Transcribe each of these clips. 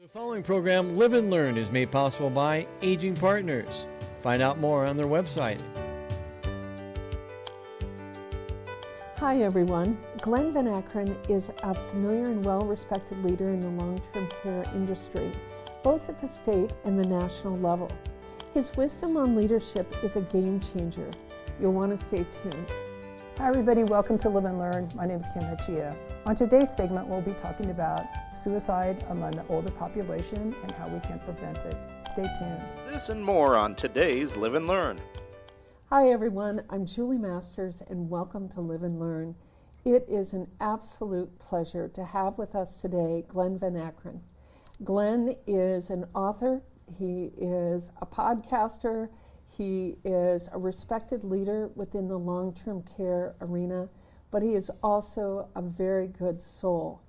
The following program, Live and Learn, is made possible by Aging Partners. Find out more on their website. Hi everyone. Glenn Van Akron is a familiar and well-respected leader in the long-term care industry, both at the state and the national level. His wisdom on leadership is a game changer. You'll want to stay tuned. Hi everybody, welcome to Live and Learn. My name is Kim Hachia. On today's segment, we'll be talking about suicide among the older population and how we can prevent it. Stay tuned. This and more on today's Live and Learn. Hi everyone, I'm Julie Masters and welcome to Live and Learn. It is an absolute pleasure to have with us today Glenn Van Akron. Glenn is an author, he is a podcaster, he is a respected leader within the long-term care arena, but he is also a very good soul.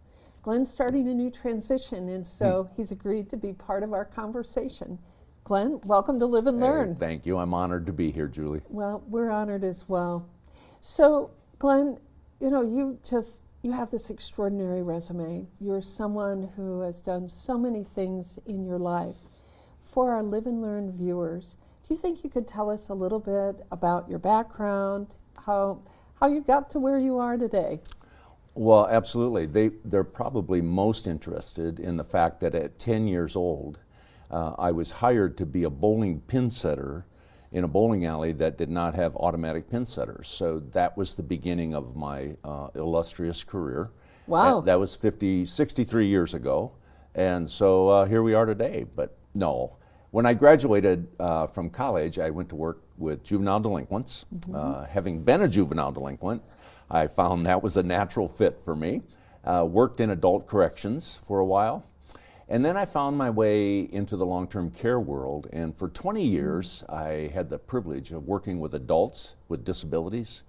Glenn's starting a new transition, and so he's agreed to be part of our conversation. Glenn, welcome to Live and Learn. Thank you. I'm honored to be here, Julie. Well, we're honored as well. So, Glenn, you have this extraordinary resume. You're someone who has done so many things in your life. For our Live and Learn viewers, do you think you could tell us a little bit about your background, how you got to where you are today? Well, absolutely. They're probably most interested in the fact that at 10 years old, I was hired to be a bowling pin setter in a bowling alley that did not have automatic pin setters. So that was the beginning of my illustrious career. Wow. That was 63 years ago. And so here we are today. But no, when I graduated from college, I went to work with juvenile delinquents. Having been a juvenile delinquent, I found that was a natural fit for me. Worked in adult corrections for a while. And then I found my way into the long-term care world. And for 20 years, I had the privilege of working with adults with disabilities,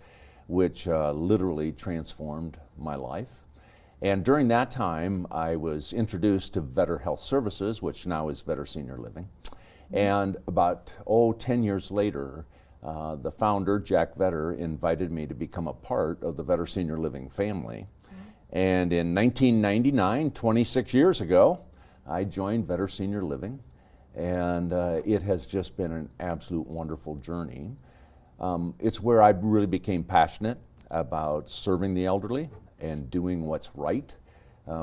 which literally transformed my life. And during that time, I was introduced to Vetter Health Services, which now is Vetter Senior Living. And about, 10 years later, the founder, Jack Vetter, invited me to become a part of the Vetter Senior Living family. And in 1999, 26 years ago, I joined Vetter Senior Living, and it has just been an absolute wonderful journey. It's where I really became passionate about serving the elderly and doing what's right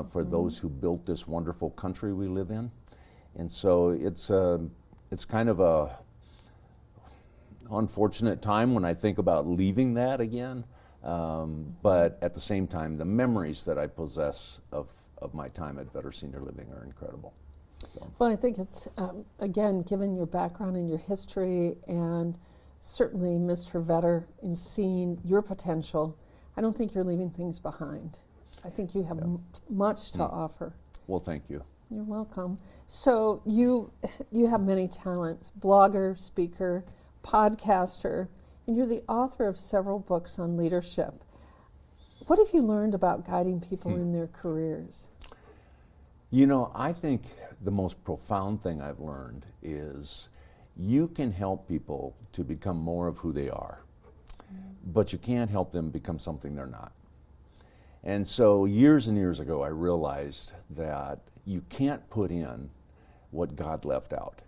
for those who built this wonderful country we live in. And so it's kind of a unfortunate time when I think about leaving that again, but at the same time, the memories that I possess of my time at Vetter Senior Living are incredible. So. Well, I think it's, again, given your background and your history, and certainly Mr. Vetter, in seeing your potential, I don't think you're leaving things behind. I think you have much to offer. Well, thank you. You're welcome. So you have many talents: blogger, speaker, podcaster, and you're the author of several books on leadership. What have you learned about guiding people in their careers? I think the most profound thing I've learned is you can help people to become more of who they are, but you can't help them become something they're not. And so years and years ago, I realized that you can't put in what God left out.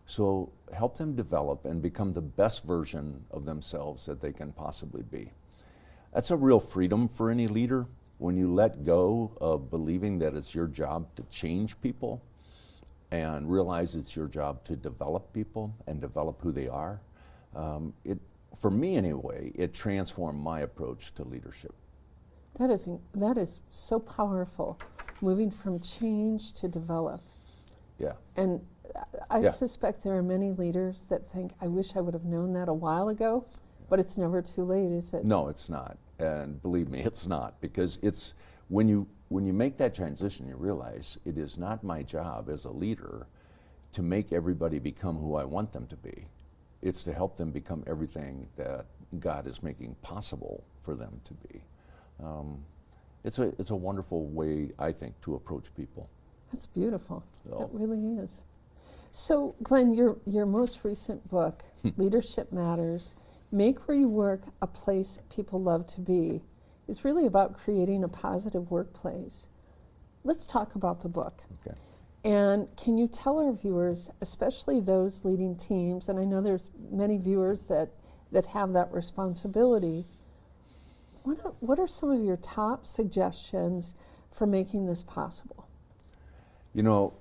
So help them develop and become the best version of themselves that they can possibly be. That's a real freedom for any leader when you let go of believing that it's your job to change people and realize it's your job to develop people and develop who they are. For me anyway, it transformed my approach to leadership. That is so powerful, moving from change to develop. Yeah. And I suspect there are many leaders that think, I wish I would have known that a while ago, but it's never too late, is it? No, it's not. And believe me, it's not, because it's when you make that transition, you realize it is not my job as a leader to make everybody become who I want them to be. It's to help them become everything that God is making possible for them to be. It's a wonderful way, I think, to approach people. That's beautiful. So. It really is. So, Glenn, your most recent book, Leadership Matters, Make Where You Work a Place People Love to Be, is really about creating a positive workplace. Let's talk about the book. Okay. And can you tell our viewers, especially those leading teams, and I know there's many viewers that have that responsibility, what are some of your top suggestions for making this possible? You know,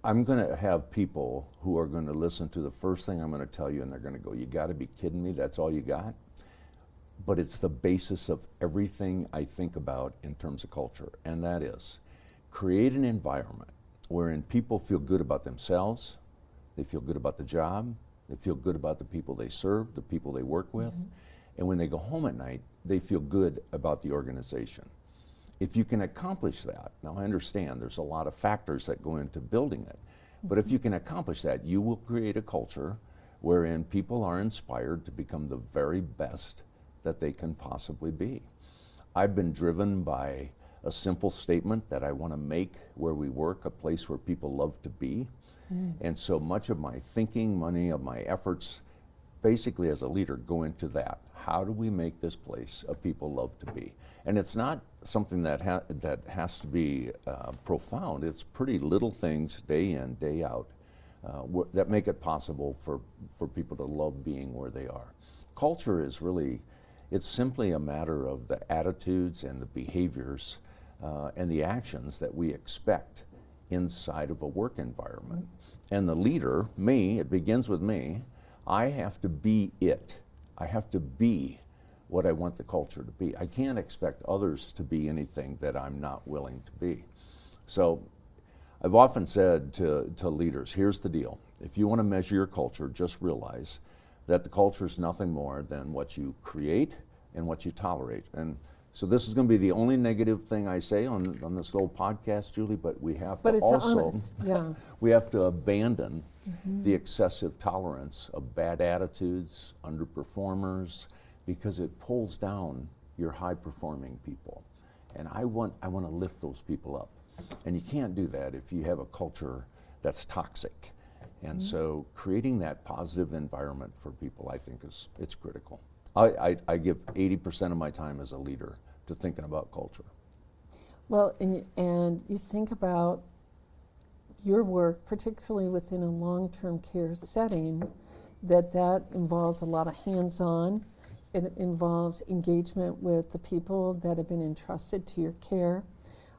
I'm going to have people who are going to listen to the first thing I'm going to tell you, and they're going to go, "You got to be kidding me, that's all you got?" But it's the basis of everything I think about in terms of culture, and that is create an environment wherein people feel good about themselves, they feel good about the job, they feel good about the people they serve, the people they work with, and when they go home at night, they feel good about the organization. If you can accomplish that, now I understand there's a lot of factors that go into building it, but if you can accomplish that, you will create a culture wherein people are inspired to become the very best that they can possibly be. I've been driven by a simple statement that I want to make where we work a place where people love to be. And so much of my thinking, many of my efforts, basically as a leader, go into that. How do we make this place a people love to be? And it's not something that has to be profound. It's pretty little things day in, day out that make it possible for people to love being where they are. Culture is really, it's simply a matter of the attitudes and the behaviors and the actions that we expect inside of a work environment. And the leader, me, it begins with me, I have to be it. I have to be what I want the culture to be. I can't expect others to be anything that I'm not willing to be. So I've often said to leaders, here's the deal. If you want to measure your culture, just realize that the culture is nothing more than what you create and what you tolerate. And so this is going to be the only negative thing I say on this little podcast, Julie, but we have to also, we have to abandon the excessive tolerance of bad attitudes, underperformers, because it pulls down your high-performing people. And I want to lift those people up. And you can't do that if you have a culture that's toxic. And so creating that positive environment for people, I think, it's critical. I give 80% of my time as a leader to thinking about culture. Well, and you think about your work, particularly within a long-term care setting, that involves a lot of hands-on. It involves engagement with the people that have been entrusted to your care,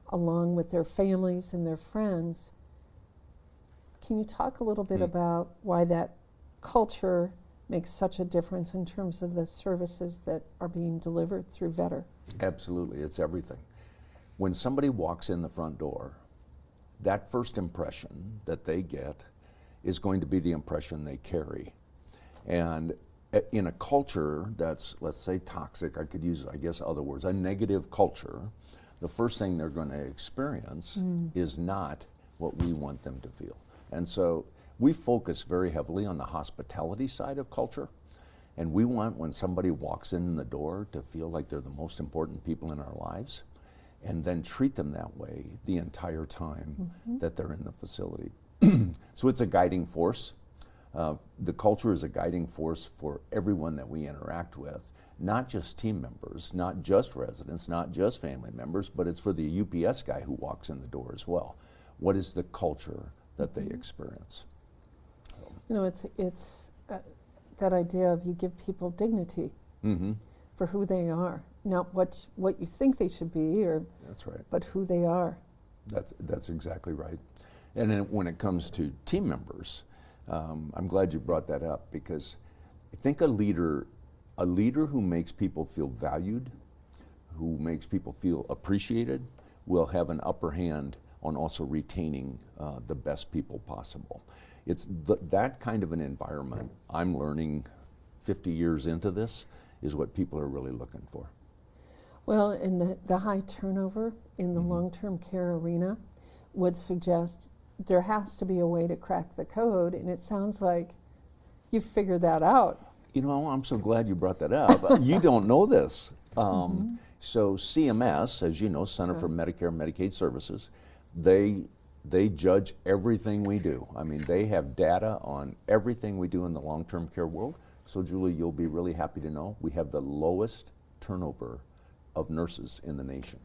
along with their families and their friends. Can you talk a little bit about why that culture makes such a difference in terms of the services that are being delivered through Vetter? Absolutely, it's everything. When somebody walks in the front door, that first impression that they get is going to be the impression they carry. And in a culture that's, let's say, toxic, I could use, I guess, other words, a negative culture, the first thing they're going to experience is not what we want them to feel. And so we focus very heavily on the hospitality side of culture. And we want, when somebody walks in the door, to feel like they're the most important people in our lives, and then treat them that way the entire time that they're in the facility. So it's a guiding force. The culture is a guiding force for everyone that we interact with, not just team members, not just residents, not just family members, but it's for the UPS guy who walks in the door as well. What is the culture that they experience? You know, it's that idea of you give people dignity for who they are, not what you think they should be, or that's right, but who they are. That's exactly right. And then when it comes to team members, I'm glad you brought that up, because I think a leader who makes people feel valued, who makes people feel appreciated, will have an upper hand on also retaining the best people possible. It's that kind of an environment, I'm learning 50 years into this, is what people are really looking for. Well, and the high turnover in the long-term care arena would suggest there has to be a way to crack the code, and it sounds like you've figured that out. You know, I'm so glad you brought that up. You don't know this. So CMS, as you know, Center for Medicare and Medicaid Services, they judge everything we do. I mean, they have data on everything we do in the long-term care world. So Julie, you'll be really happy to know we have the lowest turnover of nurses in the nation.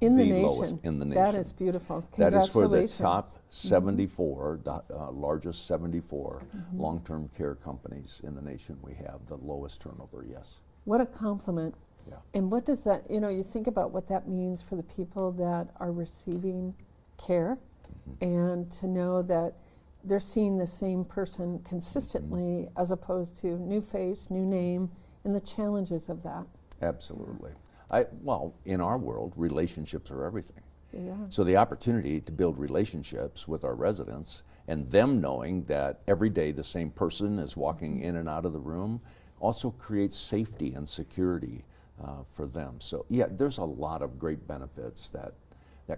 In the lowest nation. in the nation. That is beautiful. That is for the Congratulations. top 74, the largest 74 long-term care companies in the nation. We have the lowest turnover, yes. What a compliment. Yeah. And what does that, you think about what that means for the people that are receiving care, and to know that they're seeing the same person consistently as opposed to new face, new name, and the challenges of that. Absolutely. Well, in our world, relationships are everything. Yeah. So the opportunity to build relationships with our residents and them knowing that every day the same person is walking in and out of the room also creates safety and security for them. So yeah, there's a lot of great benefits that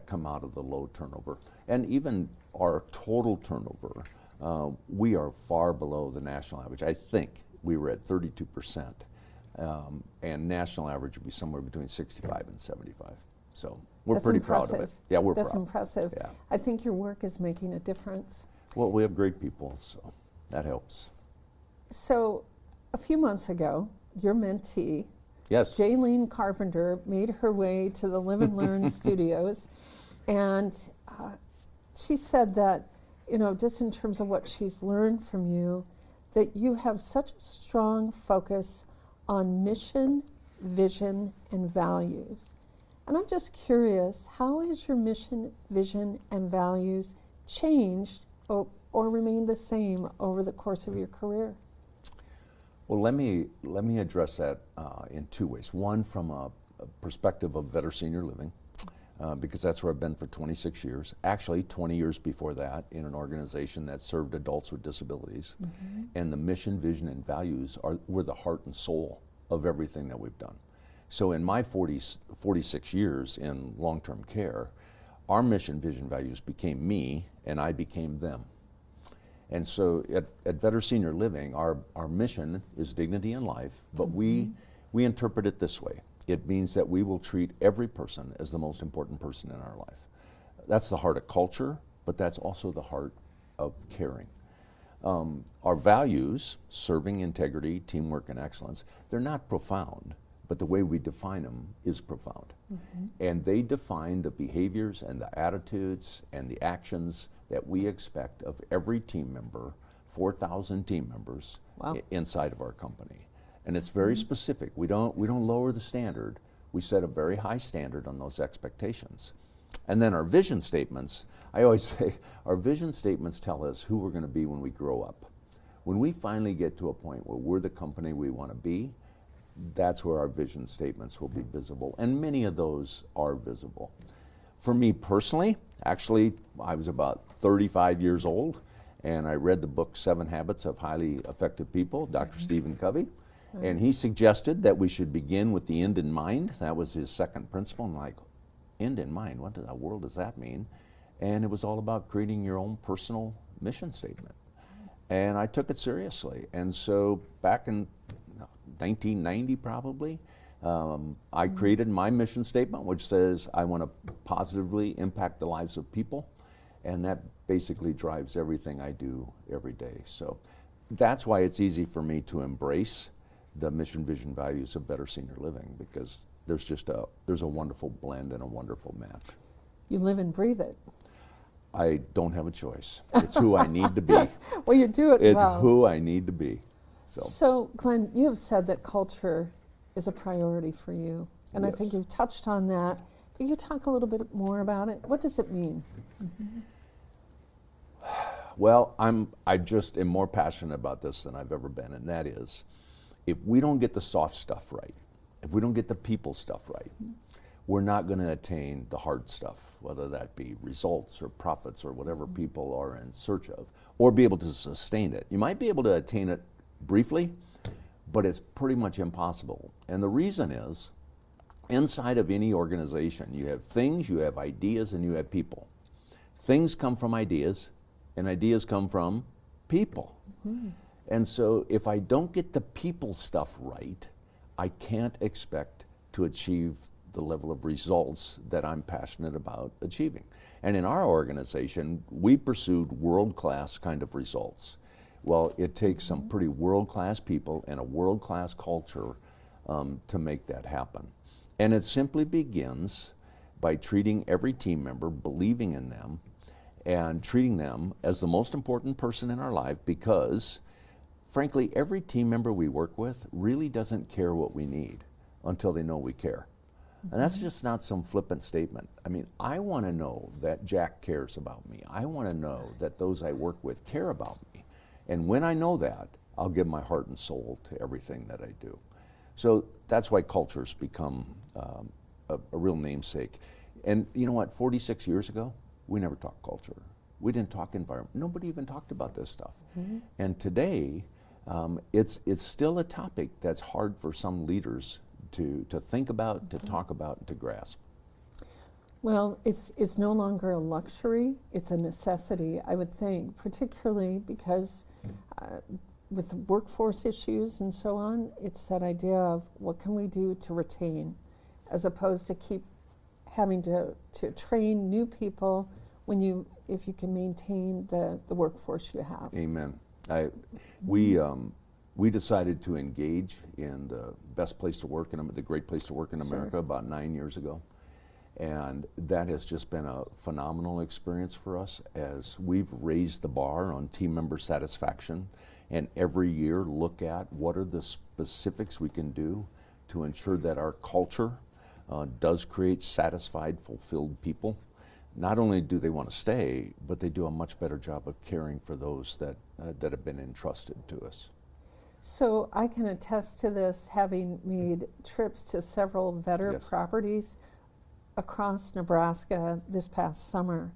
come out of the low turnover. And even our total turnover, we are far below the national average. I think we were at 32%. And national average would be somewhere between 65 and 75. So we're That's pretty impressive. proud of it. Yeah, we're That's proud. impressive. Yeah. I think your work is making a difference. Well, we have great people, so that helps. So a few months ago, your mentee, Yes. Jaylene Carpenter, made her way to the Live and Learn studios, and she said that, just in terms of what she's learned from you, that you have such a strong focus on mission, vision, and values. And I'm just curious, how has your mission, vision, and values changed or remained the same over the course of your career? Well, let me address that in two ways. One, from a perspective of Better Senior Living, because that's where I've been for 26 years. Actually, 20 years before that, in an organization that served adults with disabilities. And the mission, vision, and values were the heart and soul of everything that we've done. So in my 46 years in long-term care, our mission, vision, values became me, and I became them. And so at Better Senior Living, our mission is dignity in life, but we interpret it this way. It means that we will treat every person as the most important person in our life. That's the heart of culture, but that's also the heart of caring. Our values, serving, integrity, teamwork, and excellence, they're not profound, but the way we define them is profound. And they define the behaviors and the attitudes and the actions that we expect of every team member, 4,000 team members inside of our company. And it's very specific. We don't lower the standard. We set a very high standard on those expectations. And then our vision statements, I always say, our vision statements tell us who we're going to be when we grow up. When we finally get to a point where we're the company we want to be, that's where our vision statements will be visible. And many of those are visible. For me personally, actually, I was about 35 years old, and I read the book 7 Habits of Highly Effective People, Dr. Stephen Covey. And he suggested that we should begin with the end in mind. That was his second principle. I'm like, end in mind, what in the world does that mean? And it was all about creating your own personal mission statement. And I took it seriously. And so back in 1990 probably, I created my mission statement, which says I want to positively impact the lives of people. And that basically drives everything I do every day. So that's why it's easy for me to embrace the mission, vision, values of Better Senior Living, because there's a wonderful blend and a wonderful match. You live and breathe it. I don't have a choice. It's who I need to be. Well, you do it It's well. who I need to be. So, Glenn, you have said that culture is a priority for you, and I think Yes. you've touched on that. Can you talk a little bit more about it? What does it mean? Well, I just am more passionate about this than I've ever been, and that is, if we don't get the soft stuff right, if we don't get the people stuff right, we're not going to attain the hard stuff, whether that be results or profits or whatever people are in search of, or be able to sustain it. You might be able to attain it briefly, but it's pretty much impossible. And the reason is, inside of any organization, you have things, you have ideas, and you have people. Things come from ideas, and ideas come from people. And so if I don't get the people stuff right, I can't expect to achieve the level of results that I'm passionate about achieving. And in our organization, we pursued world-class kind of results. Well, it takes some pretty world-class people and a world-class culture to make that happen. And it simply begins by treating every team member, believing in them, and treating them as the most important person in our life, because frankly, every team member we work with really doesn't care what we need until they know we care. And that's just not some flippant statement. I mean, I want to know that Jack cares about me. I want to know that those I work with care about me. And when I know that, I'll give my heart and soul to everything that I do. So that's why culture's become a real namesake. And you know what, 46 years ago, we never talked culture. We didn't talk environment. Nobody even talked about this stuff. And today, it's still a topic that's hard for some leaders to think about, to talk about, and to grasp. Well, it's no longer a luxury, it's a necessity, I would think, particularly because with workforce issues and so on, it's that idea of what can we do to retain, as opposed to keep having to train new people if you can maintain the workforce you have. Amen. We decided to engage in the best place to work, the great place to work in America about 9 years ago. And that has just been a phenomenal experience for us as we've raised the bar on team member satisfaction, and every year look at what are the specifics we can do to ensure that our culture does create satisfied, fulfilled people. Not only do they want to stay, but they do a much better job of caring for those that have been entrusted to us. So I can attest to this, having made trips to several Vetter properties across Nebraska this past summer,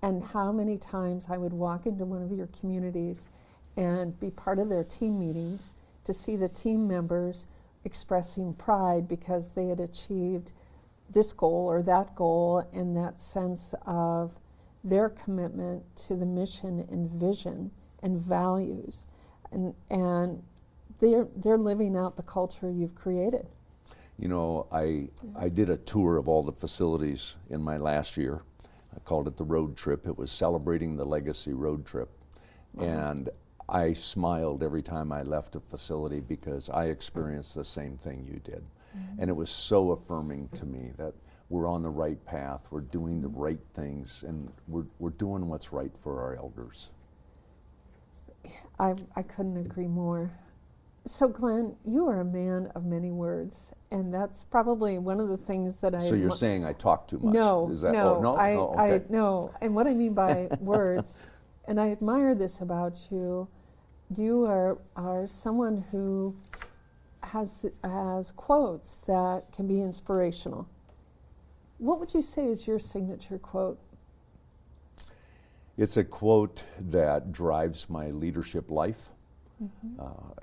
and how many times I would walk into one of your communities and be part of their team meetings to see the team members expressing pride because they had achieved this goal or that goal, and that sense of their commitment to the mission and vision and values, and they're living out the culture you've created. You know, I did a tour of all the facilities in my last year. I called it the road trip. It was celebrating the legacy road trip. And I smiled every time I left a facility because I experienced the same thing you did. And it was so affirming to me that we're on the right path, we're doing the right things, and we're doing what's right for our elders. I couldn't agree more. So Glenn, you are a man of many words, and that's probably one of the things that I... So you're saying I talk too much? No, Is that, no, oh, no? okay. Okay. No. And what I mean by words, and I admire this about you, you are someone who has quotes that can be inspirational. What would you say is your signature quote? It's a quote that drives my leadership life.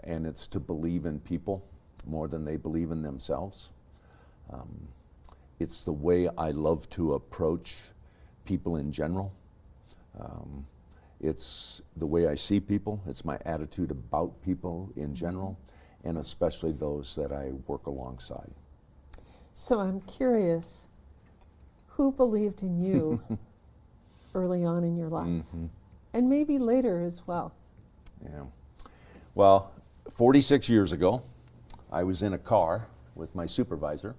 And it's to believe in people more than they believe in themselves. It's the way I love to approach people in general. It's the way I see people. It's my attitude about people in general, and especially those that I work alongside. So I'm curious, who believed in you early on in your life? And maybe later as well. Yeah. Well, 46 years ago, I was in a car with my supervisor,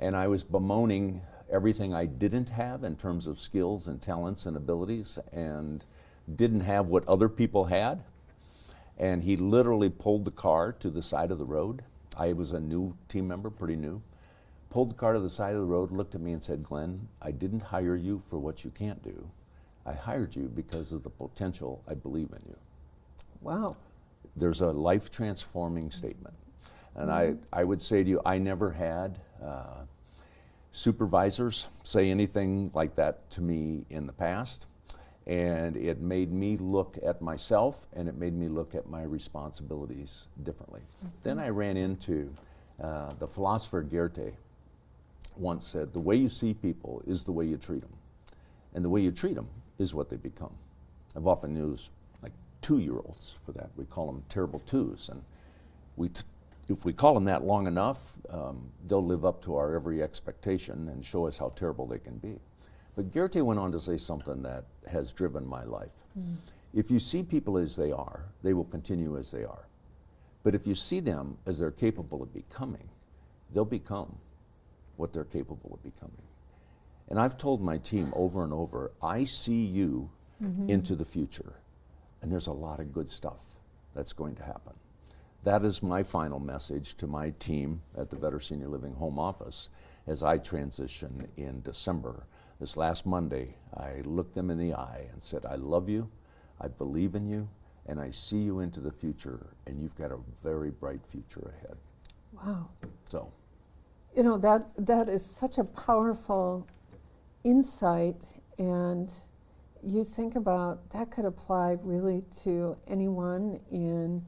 and I was bemoaning everything I didn't have in terms of skills and talents and abilities, and didn't have what other people had. And he literally pulled the car to the side of the road. I was a new team member, pretty new. Pulled the car to the side of the road, looked at me and said, "Glenn, I didn't hire you for what you can't do. I hired you because of the potential I believe in you." Wow. There's a life-transforming statement. And I would say to you, I never had supervisors say anything like that to me in the past. And it made me look at myself, and it made me look at my responsibilities differently. Then I ran into the philosopher Goethe once said, "The way you see people is the way you treat them. And the way you treat them is what they become." I've often used 2-year-olds for that. We call them terrible twos, and if we call them that long enough, they'll live up to our every expectation and show us how terrible they can be. But Goethe went on to say something that has driven my life. If you see people as they are, they will continue as they are. But if you see them as they're capable of becoming, they'll become what they're capable of becoming. And I've told my team over and over, I see you into the future. And there's a lot of good stuff that's going to happen. That is my final message to my team at the Better Senior Living Home Office as I transition in December. This last Monday, I looked them in the eye and said, I love you, I believe in you, and I see you into the future, and you've got a very bright future ahead. Wow. So, You know, that is such a powerful insight, and you think about that could apply really to anyone in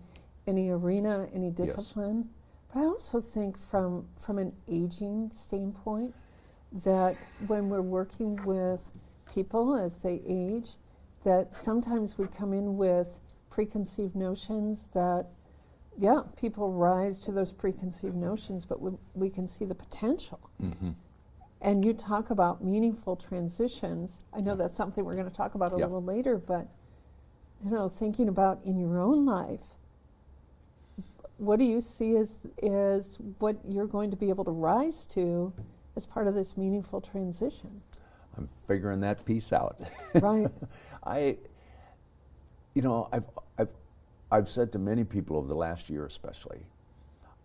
any arena, any discipline. But I also think from an aging standpoint, that when we're working with people as they age, that sometimes we come in with preconceived notions that, yeah, people rise to those preconceived notions, but we can see the potential. And you talk about meaningful transitions. I know that's something we're going to talk about a little later, but, you know, thinking about in your own life, what do you see as what you're going to be able to rise to as part of this meaningful transition? I'm figuring that piece out. Right. I've said to many people over the last year especially,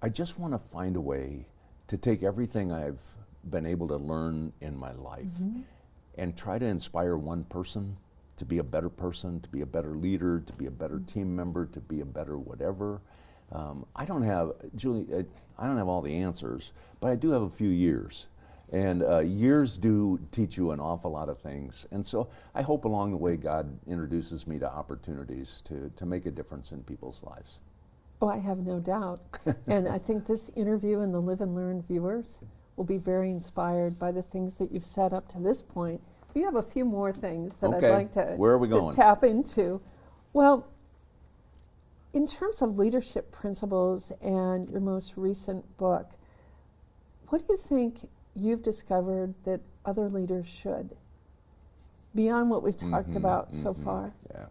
I just want to find a way to take everything I've been able to learn in my life and try to inspire one person to be a better person, to be a better leader, to be a better team member, to be a better whatever. I don't have, Julie, I don't have all the answers, but I do have a few years. And years do teach you an awful lot of things. And so I hope along the way God introduces me to opportunities to make a difference in people's lives. Oh, I have no doubt. And I think this interview and the Live and Learn viewers will be very inspired by the things that you've said up to this point. We have a few more things that I'd like to, Where are we going? to tap into. Well, in terms of leadership principles and your most recent book, what do you think you've discovered that other leaders should, beyond what we've talked about so far? Yeah.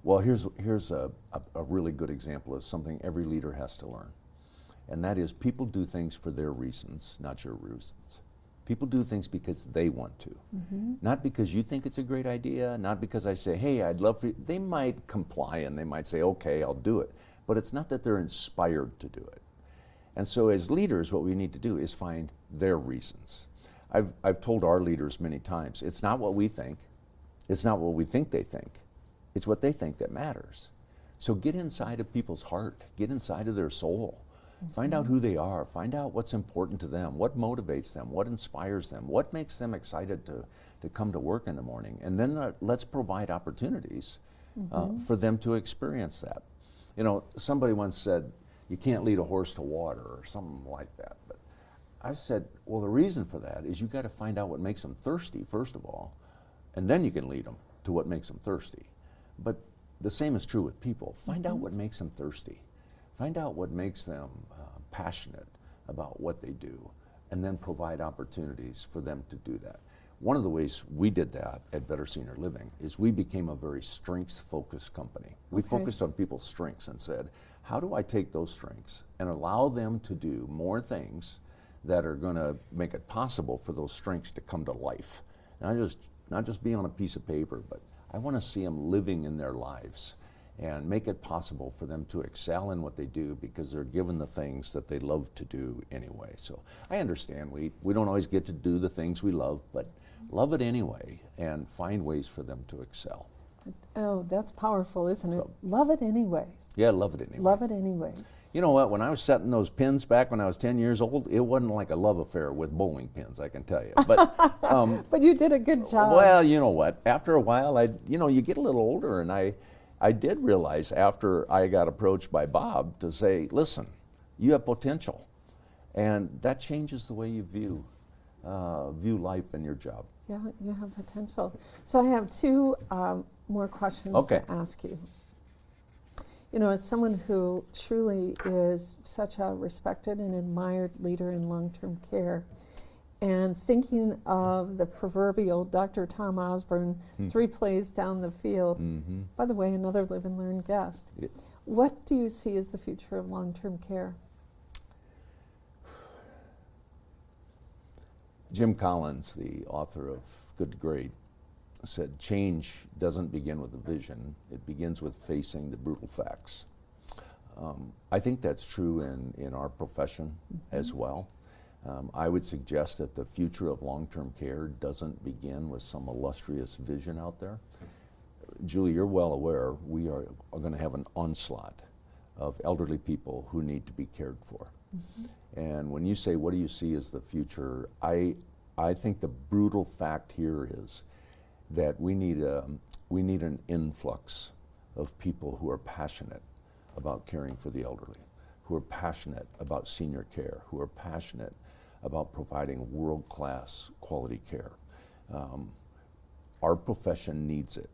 Well, here's a really good example of something every leader has to learn. And that is, people do things for their reasons, not your reasons. People do things because they want to. Not because you think it's a great idea, not because I say, hey, I'd love for you. They might comply and they might say, okay, I'll do it. But it's not that they're inspired to do it. And so as leaders, what we need to do is find their reasons. I've told our leaders many times, it's not what we think, it's not what we think they think, it's what they think that matters. So get inside of people's heart, get inside of their soul, find out who they are, find out what's important to them, what motivates them, what inspires them, what makes them excited to come to work in the morning, and then let's provide opportunities for them to experience that. You know, somebody once said, you can't lead a horse to water or something like that. But I said, well, the reason for that is you've got to find out what makes them thirsty, first of all, and then you can lead them to what makes them thirsty. But the same is true with people. Find out what makes them thirsty. Find out what makes them passionate about what they do, and then provide opportunities for them to do that. One of the ways we did that at Better Senior Living is we became a very strengths-focused company. We focused on people's strengths and said, how do I take those strengths and allow them to do more things that are going to make it possible for those strengths to come to life? Not just be on a piece of paper, but I want to see them living in their lives and make it possible for them to excel in what they do because they're given the things that they love to do anyway. So I understand we don't always get to do the things we love, but love it anyway and find ways for them to excel. Oh, that's powerful, isn't it? Love it anyway. Yeah, love it anyway. Love it anyway. You know what, when I was setting those pins back when I was 10 years old, it wasn't like a love affair with bowling pins, I can tell you. But but you did a good job. Well, you know what, after a while, you get a little older, and I did realize after I got approached by Bob to say, listen, you have potential. And that changes the way you view life and your job. Yeah, you have potential. So I have two more questions to ask you. You know, as someone who truly is such a respected and admired leader in long-term care, and thinking of the proverbial Dr. Tom Osborne, 3 plays down the field, by the way, another Live and Learn guest, what do you see as the future of long-term care? Jim Collins, the author of Good to Great, said change doesn't begin with a vision, it begins with facing the brutal facts. I think that's true in our profession as well. I would suggest that the future of long-term care doesn't begin with some illustrious vision out there. Julie, you're well aware we are going to have an onslaught of elderly people who need to be cared for. And when you say, what do you see as the future, I think the brutal fact here is that we need an influx of people who are passionate about caring for the elderly, who are passionate about senior care, who are passionate about providing world-class quality care. Our profession needs it.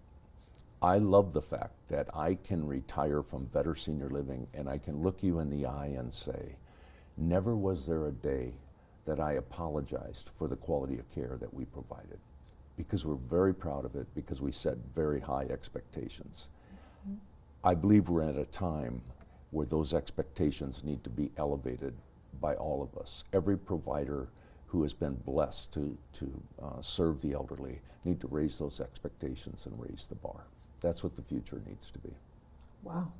I love the fact that I can retire from Better Senior Living and I can look you in the eye and say, never was there a day that I apologized for the quality of care that we provided, because we're very proud of it, because we set very high expectations. I believe we're at a time where those expectations need to be elevated by all of us. Every provider who has been blessed to serve the elderly need to raise those expectations and raise the bar. That's what the future needs to be. Wow.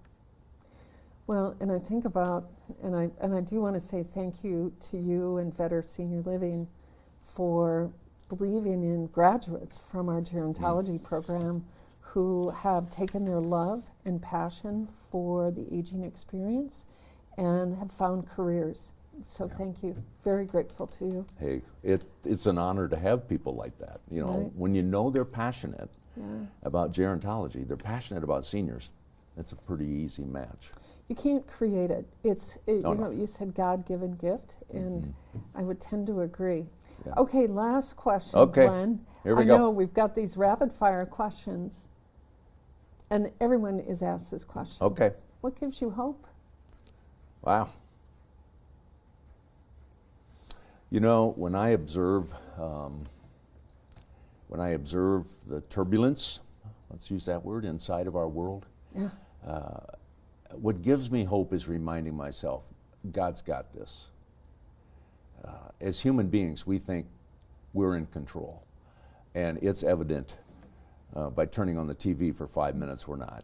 Well, and I think about, and I do want to say thank you to you and Better Senior Living for believing in graduates from our gerontology program who have taken their love and passion for the aging experience and have found careers. So thank you. Very grateful to you. Hey, it's an honor to have people like that. You know, Right. when you know they're passionate about gerontology, they're passionate about seniors, it's a pretty easy match. You can't create it. No, you no. know, you said God-given gift, and I would tend to agree. Yeah. Okay, last question, Okay, Glenn. here we I go. know we've got these rapid-fire questions, and everyone is asked this question. Okay, What gives you hope? wow. You know, when I observe the turbulence, let's use that word, inside of our world, Yeah. what gives me hope is reminding myself, God's got this. As human beings, we think we're in control, and it's evident by turning on the TV for 5 minutes we're not.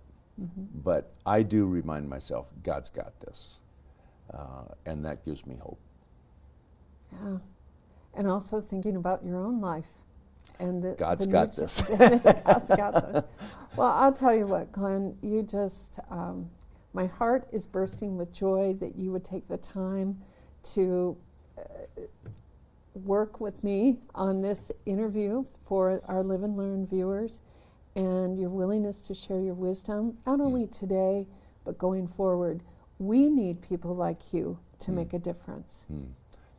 But I do remind myself, God's got this, and that gives me hope. Yeah. And also thinking about your own life. And God's the got nature- this. God's got this. Well, I'll tell you what, Glenn, you just, my heart is bursting with joy that you would take the time to work with me on this interview for our Live and Learn viewers, and your willingness to share your wisdom, not only today, but going forward. We need people like you to make a difference.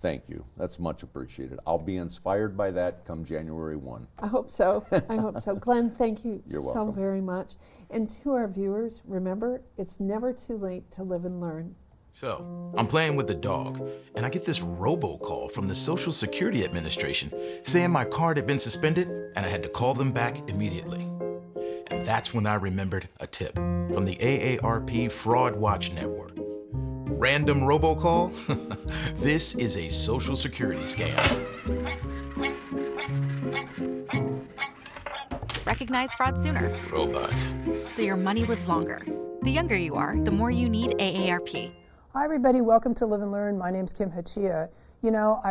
Thank you. That's much appreciated. I'll be inspired by that come January 1. I hope so. I hope so. Glenn, thank you You're so welcome. very much. And to our viewers, remember, it's never too late to live and learn. So, I'm playing with the dog, and I get this robocall from the Social Security Administration saying my card had been suspended and I had to call them back immediately. And that's when I remembered a tip from the AARP Fraud Watch Network. Random robocall? This is a Social Security scam. Recognize fraud sooner, Robots. so your money lives longer. The younger you are, the more you need AARP. Hi everybody, welcome to Live and Learn. My name's Kim Hachia. You know,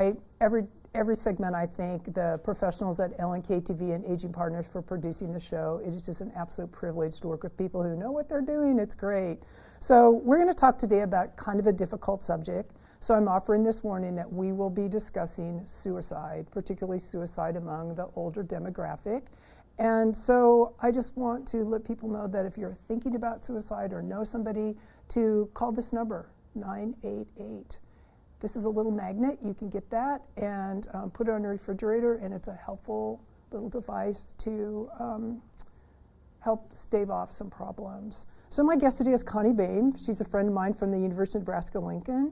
every segment I thank the professionals at LNK TV and Aging Partners for producing the show. It is just an absolute privilege to work with people who know what they're doing. It's great. So we're going to talk today about kind of a difficult subject. So I'm offering this warning that we will be discussing suicide, particularly suicide among the older demographic. And so I just want to let people know that if you're thinking about suicide or know somebody, to call this number, 988. This is a little magnet. You can get that and put it on your refrigerator, and it's a helpful little device to help stave off some problems. So my guest today is Connie Bain. She's a friend of mine from the University of Nebraska-Lincoln,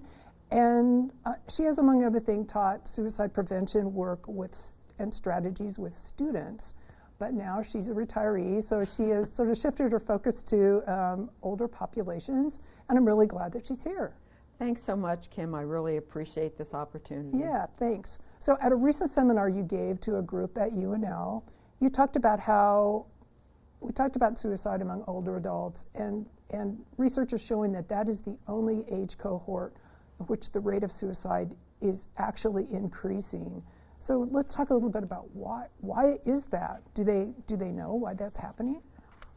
and she has, among other things, taught suicide prevention work and strategies with students. But now she's a retiree, so she has sort of shifted her focus to older populations, and I'm really glad that she's here. Thanks so much, Kim. I really appreciate this opportunity. Yeah, thanks. So at a recent seminar you gave to a group at UNL, you talked about suicide among older adults, and research is showing that is the only age cohort in which the rate of suicide is actually increasing. So let's talk a little bit about why is that? Do they know why that's happening?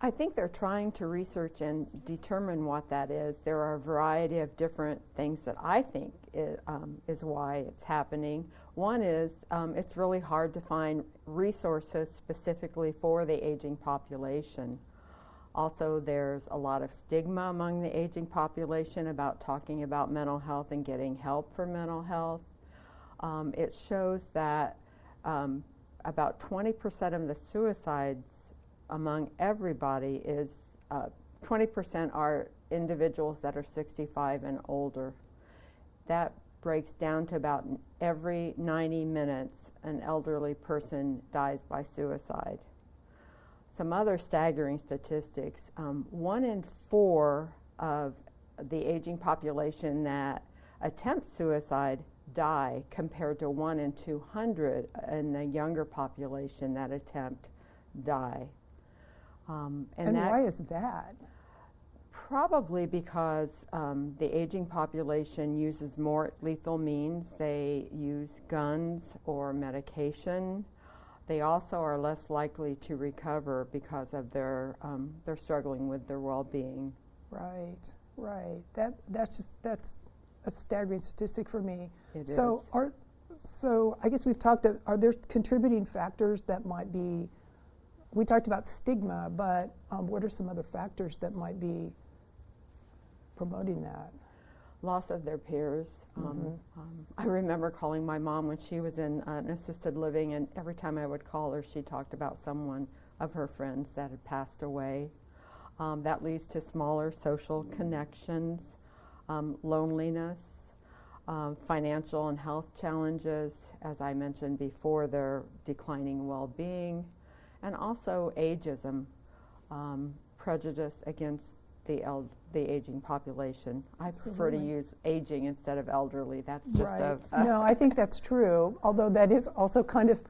I think they're trying to research and determine what that is. There are a variety of different things that I think is why it's happening. One is it's really hard to find resources specifically for the aging population. Also, there's a lot of stigma among the aging population about talking about mental health and getting help for mental health. It shows that about 20% of the suicides among everybody is 20% are individuals that are 65 and older. That breaks down to about every 90 minutes an elderly person dies by suicide. Some other staggering statistics, 1 in 4 of the aging population that attempt suicide die, compared to 1 in 200 in the younger population that attempt die. And why is that? Probably because the aging population uses more lethal means. They use guns or medication. They also are less likely to recover because of they're struggling with their well-being. Right. That's a staggering statistic for me. It so is. So I guess we've talked. Are there contributing factors that might be? We talked about stigma, but what are some other factors that might be promoting that? Loss of their peers. I remember calling my mom when she was in an assisted living, and every time I would call her, she talked about someone of her friends that had passed away. That leads to smaller social connections, loneliness, financial and health challenges, as I mentioned before, their declining well-being, and also ageism, prejudice against the aging population. I prefer to use aging instead of elderly. That's just right. No, I think that's true, although that is also kind of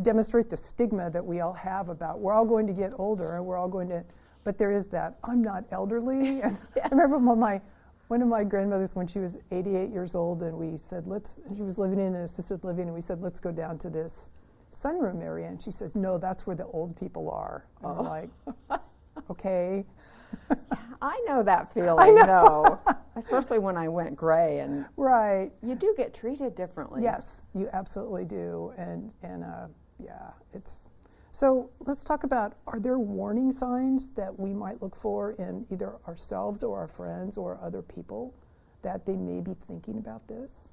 demonstrate the stigma that we all have about we're all going to get older and we're all going to, but there is that, I'm not elderly. And I remember one of my grandmothers, when she was 88 years old, and we said, and she was living in an assisted living, and we said, let's go down to this sunroom area. And she says, no, that's where the old people are. And we're like, okay. I know that feeling, though, especially when I went gray. And right. You do get treated differently. Yes, you absolutely do. And yeah, it's... So let's talk about, are there warning signs that we might look for in either ourselves or our friends or other people that they may be thinking about this?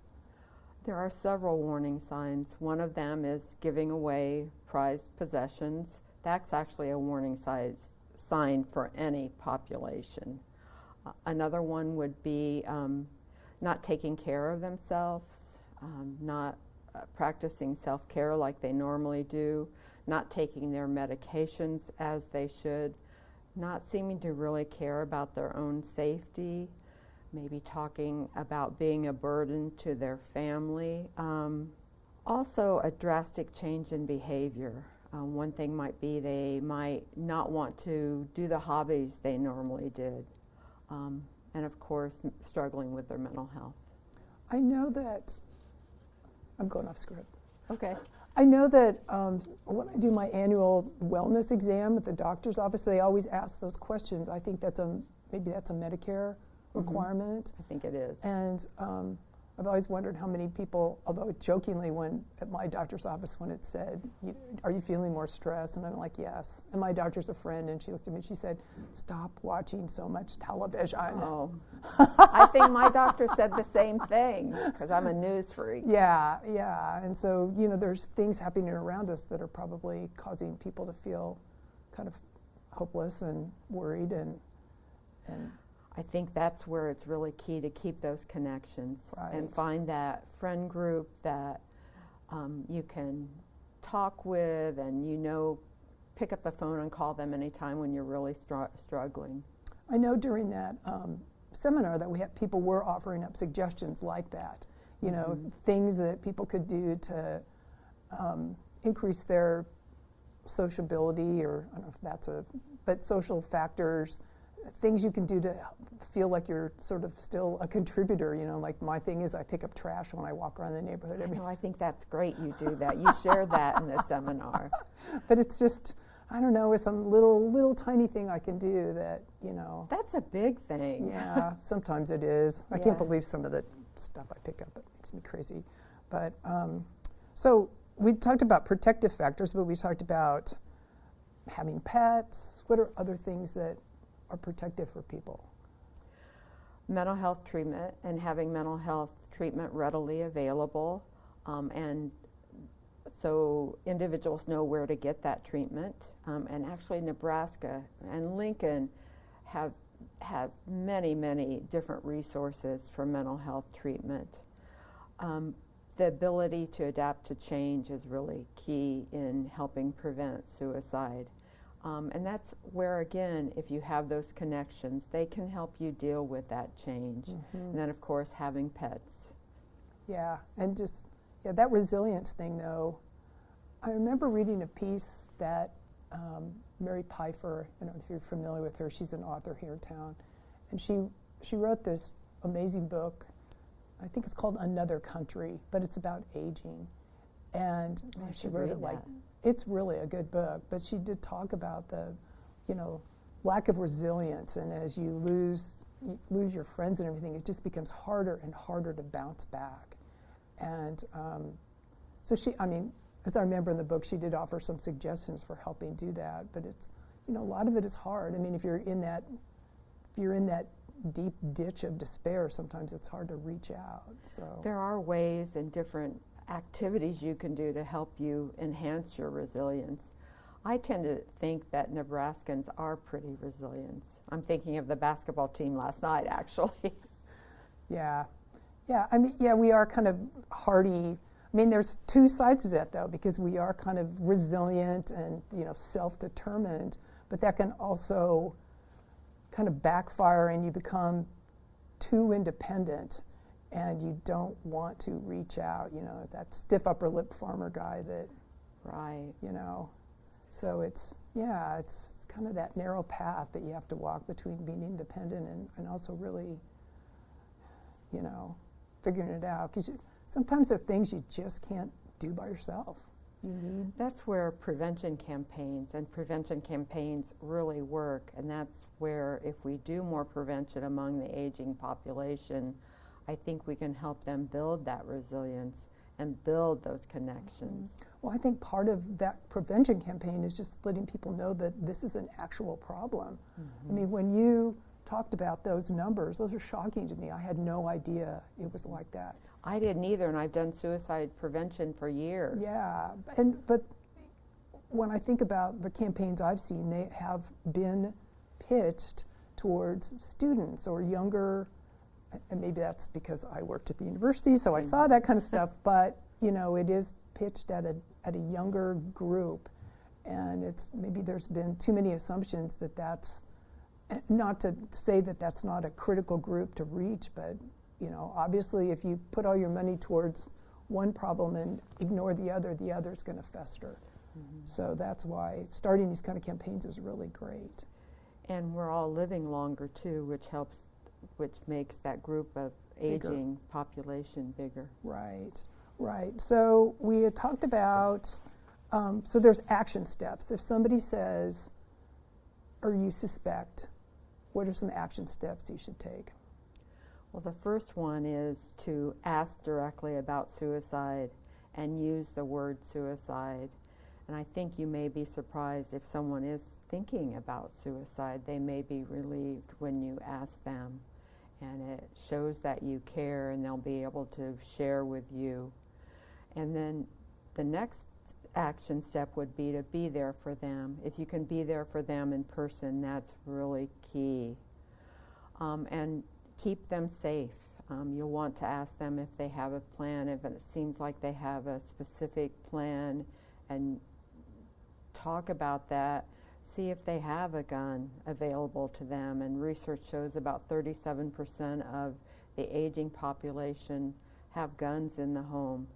There are several warning signs. One of them is giving away prized possessions. That's actually a warning sign for any population. Another one would be not taking care of themselves, not practicing self-care like they normally do, not taking their medications as they should, not seeming to really care about their own safety, maybe talking about being a burden to their family. Also, a drastic change in behavior. One thing might be they might not want to do the hobbies they normally did. And of course, struggling with their mental health. I know that, I'm going off script. Okay. I know that when I do my annual wellness exam at the doctor's office, they always ask those questions. I think maybe that's a Medicare requirement. I think it is. And I've always wondered how many people, although jokingly at my doctor's office when it said, are you feeling more stress? And I'm like, yes. And my doctor's a friend, and she looked at me and she said, stop watching so much television. Oh. I think my doctor said the same thing, because I'm a news freak. Yeah. And so, there's things happening around us that are probably causing people to feel kind of hopeless and worried and I think that's where it's really key to keep those connections and find that friend group that you can talk with and pick up the phone and call them anytime when you're really struggling. I know during that seminar that people were offering up suggestions like that. you know, things that people could do to increase their sociability, or I don't know if that's but social factors, things you can do to feel like you're sort of still a contributor. You know, like my thing is I pick up trash when I walk around the neighborhood. I think that's great you do that. You share that in the seminar. But it's just, I don't know, it's some little tiny thing I can do that, you know. That's a big thing. Yeah, sometimes it is. I can't believe some of the stuff I pick up. It makes me crazy. But so we talked about protective factors, but we talked about having pets. What are other things that are protective for people? Mental health treatment, and having mental health treatment readily available, and so individuals know where to get that treatment. And actually Nebraska and Lincoln has many different resources for mental health treatment. The ability to adapt to change is really key in helping prevent suicide. And that's where, again, if you have those connections, they can help you deal with that change. And then, of course, having pets. Yeah, and just, that resilience thing, though. I remember reading a piece that Mary Pfeiffer, I don't know if you're familiar with her, she's an author here in town, and she wrote this amazing book. I think it's called Another Country, but it's about aging. And she wrote it like, it's really a good book, but she did talk about the, you know, lack of resilience, and as you lose your friends and everything, it just becomes harder and harder to bounce back. And so she, I mean, as I remember in the book, she did offer some suggestions for helping do that, but it's, you know, a lot of it is hard. I mean, if you're in that deep ditch of despair, sometimes it's hard to reach out. So there are ways and different activities you can do to help you enhance your resilience. I tend to think that Nebraskans are pretty resilient. I'm thinking of the basketball team last night, actually. Yeah. I mean, we are kind of hardy. I mean, there's two sides to that, though, because we are kind of resilient and, you know, self-determined, but that can also kind of backfire and you become too independent and you don't want to reach out, you know, that stiff upper lip farmer guy that, right, you know. So it's kind of that narrow path that you have to walk between being independent and also really, you know, figuring it out. Because sometimes there are things you just can't do by yourself. That's where prevention campaigns really work, and that's where if we do more prevention among the aging population, I think we can help them build that resilience and build those connections. Well, I think part of that prevention campaign is just letting people know that this is an actual problem. I mean, when you talked about those numbers, those are shocking to me. I had no idea it was like that. I didn't either, and I've done suicide prevention for years. Yeah, but when I think about the campaigns I've seen, they have been pitched towards students or younger, and maybe that's because I worked at the university, so I saw that kind of stuff, but you know, it is pitched at a younger group, and it's maybe there's been too many assumptions that that's, not to say that that's not a critical group to reach, but you know, obviously if you put all your money towards one problem and ignore the other's going to fester. So that's why starting these kind of campaigns is really great. And we're all living longer too, which makes that group of aging population bigger. Right. So we had talked about, so there's action steps. If somebody says, or you suspect, what are some action steps you should take? Well, the first one is to ask directly about suicide and use the word suicide. And I think you may be surprised if someone is thinking about suicide, they may be relieved when you ask them. And it shows that you care and they'll be able to share with you. And then the next action step would be to be there for them. If you can be there for them in person, that's really key. And keep them safe. You'll want to ask them if they have a plan, if it seems like they have a specific plan, and talk about that. See if they have a gun available to them. And research shows about 37% of the aging population have guns in the home.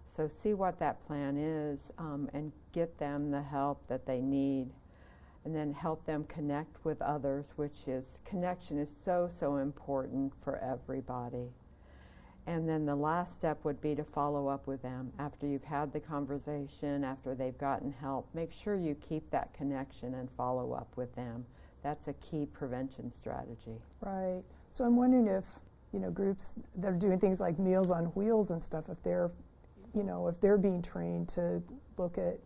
So see what that plan is and get them the help that they need, and then help them connect with others, which is, connection is so, so important for everybody. And then the last step would be to follow up with them after you've had the conversation, after they've gotten help. Make sure you keep that connection and follow up with them. That's a key prevention strategy. Right. So I'm wondering if, groups that are doing things like Meals on Wheels and stuff, if they're being trained to look at,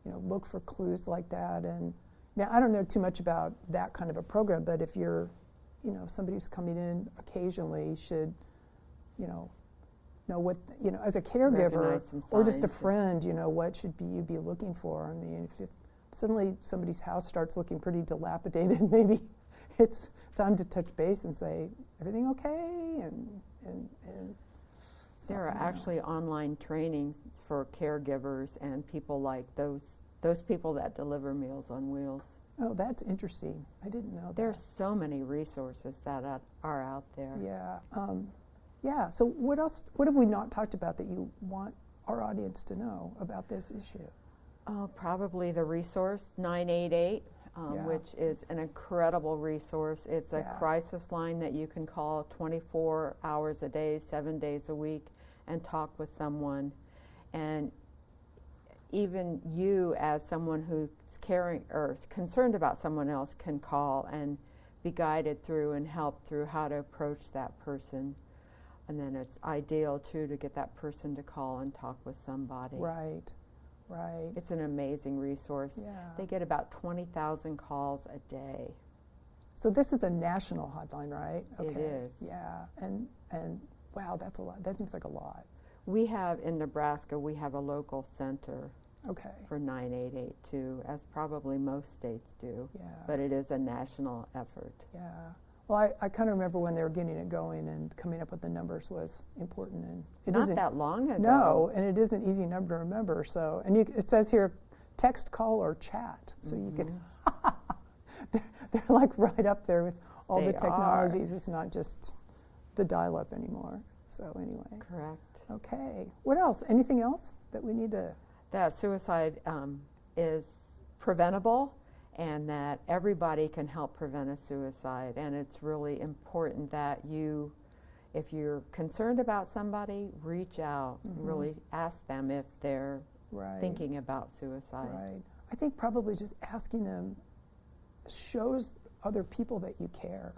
look for clues like that. And now I don't know too much about that kind of a program, but if you're, if somebody who's coming in occasionally should, know what, as a caregiver or just a friend, what should you be looking for? I mean, if suddenly somebody's house starts looking pretty dilapidated, maybe it's time to touch base and say, everything okay? And there are actually online trainings for caregivers and people like those people that deliver Meals on Wheels. Oh, that's interesting. I didn't know that. There's so many resources that are out there. Yeah. Yeah. So what else? What have we not talked about that you want our audience to know about this issue? Probably the resource 988, Yeah. which is an incredible resource. It's a Yeah. crisis line that you can call 24 hours a day, 7 days a week, and talk with someone. And even you, as someone who's caring or is concerned about someone else, can call and be guided through and helped through how to approach that person. And then it's ideal too to get that person to call and talk with somebody. Right. Right. It's an amazing resource. Yeah. They get about 20,000 calls a day. So this is the national hotline, right? It is. Yeah. And wow, that's a lot. That seems like a lot. We have in Nebraska, we have a local center Okay. for 988 too, as probably most states do. Yeah. But it is a national effort. Yeah. Well, I kind of remember when they were getting it going and coming up with the numbers was important, and it Not isn't that long ago. No, and it is an easy number to remember. So, and it says here, text, call, or chat. So you can. they're like right up there with all They the technologies. It's not just the dial-up anymore. So anyway. Correct. Okay. What else? Anything else that we need to? That suicide is preventable, and that everybody can help prevent a suicide. And it's really important that you, if you're concerned about somebody, reach out, really ask them if they're Right. thinking about suicide. Right. I think probably just asking them shows other people that you care,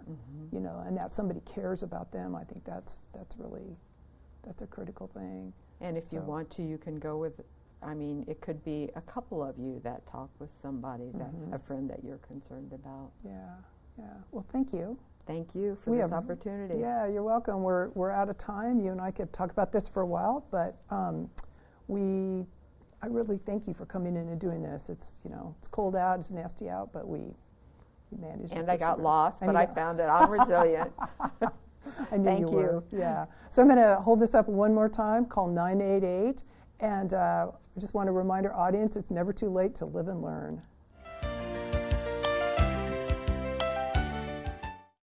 and that somebody cares about them. I think that's a critical thing. And if you So- want to, you can go with, it could be a couple of you that talk with somebody, that a friend that you're concerned about. Yeah. Yeah. Well, thank you. Thank you for We this have- opportunity. Yeah, you're welcome. We're out of time. You and I could talk about this for a while, but I really thank you for coming in and doing this. It's it's cold out, it's nasty out, but we managed. And to I got persevere. lost, And but you I found it. I'm resilient. I knew Thank you were. Yeah. So I'm going to hold this up one more time. Call 988, and I just want to remind our audience it's never too late to live and learn.